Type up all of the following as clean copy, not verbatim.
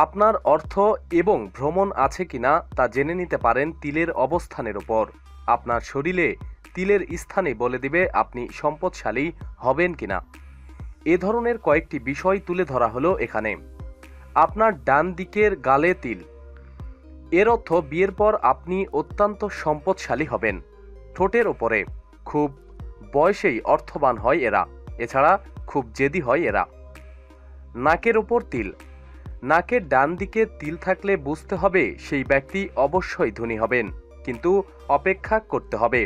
আপনার অর্থ এবং ভ্রমণ আছে কিনা তা জেনে নিতে পারেন তিলের অবস্থানের উপর। আপনার শরীরে তিলের স্থানে বলে দিবে আপনি সম্পদশালী হবেন কিনা। এ ধরনের কয়েকটি বিষয় তুলে ধরা হলো এখানে। আপনার ডান দিকের গালে তিল, এর অর্থ বিয়ের পর আপনি অত্যন্ত সম্পদশালী হবেন। ঠোঁটের ওপরে, খুব বয়সেই অর্থবান হয় এরা, এছাড়া খুব জেদি হয় এরা। নাকের ওপর তিল, নাকের ডান দিকে তিল থাকলে বুঝতে হবে সেই ব্যক্তি অবশ্যই ধনী হবেন, কিন্তু অপেক্ষা করতে হবে।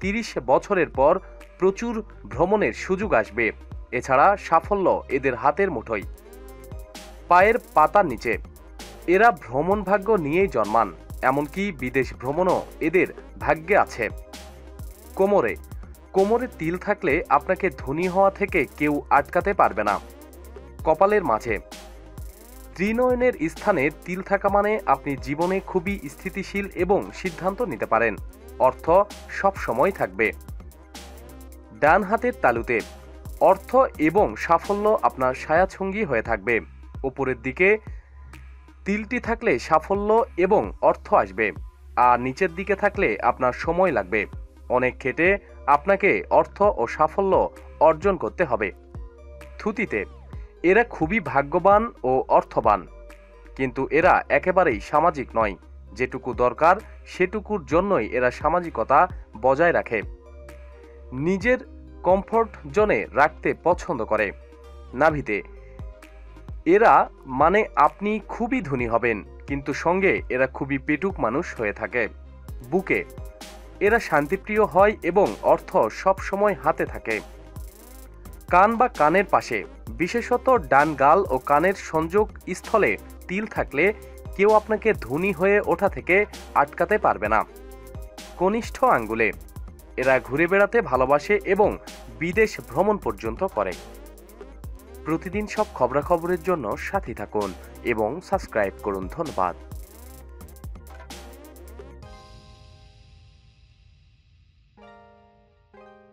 ৩০ বছরের পর প্রচুর ভ্রমণের সুযোগ আসবে, এছাড়া সাফল্য এদের হাতের মুঠোয়। পায়ের পাতার নিচে, এরা ভ্রমণ ভাগ্য নিয়েই জন্মান, এমনকি বিদেশ ভ্রমণও এদের ভাগ্যে আছে। কোমরে, কোমরে তিল থাকলে আপনাকে ধনী হওয়া থেকে কেউ আটকাতে পারবে না। কপালের মাঝে, ত্রিনয়নের স্থানে তিল থাকা মানে আপনি জীবনে খুবই স্থিতিশীল এবং সিদ্ধান্ত নিতে পারেন। অর্থ সব সময় থাকবে। ডান হাতের তালুতে, অর্থ এবং সাফল্য আপনার ছায়াছঙ্গী হয়ে থাকবে। উপরের দিকে তিলটি থাকলে সাফল্য এবং অর্থ আসবে, আর নিচের দিকে থাকলে আপনার সময় লাগবে। অনেক খেটে আপনাকে অর্থ ও সাফল্য অর্জন করতে হবে। থুতিতে, এরা খুবই ভাগ্যবান ও অর্থবান, কিন্তু এরা একেবারেই সামাজিক নয়। যেটুকু দরকার সেটুকুর জন্যই এরা সামাজিকতা বজায় রাখে। নিজের কমফোর্ট জোনে রাখতে পছন্দ করে। নাভিতে, এরা মানে আপনি খুবই ধনী হবেন, কিন্তু সঙ্গে এরা খুবই পেটুক মানুষ হয়ে থাকে। বুকে, এরা শান্তিপ্রিয় হয় এবং অর্থ সব সময় হাতে থাকে। কান বা কানের পাশে, বিশেষত ডান গাল ও কানের সংযোগ স্থলে তিল থাকলে কেউ আপনাকে ধনী হয়ে ওঠা থেকে আটকাতে পারবে না। কনিষ্ঠ আঙ্গুলে, এরা ঘুরে বেড়াতে ভালোবাসে এবং বিদেশ ভ্রমণ পর্যন্ত করে। প্রতিদিন সব খবরাখবরের জন্য সাথী থাকুন এবং সাবস্ক্রাইব করুন। ধন্যবাদ।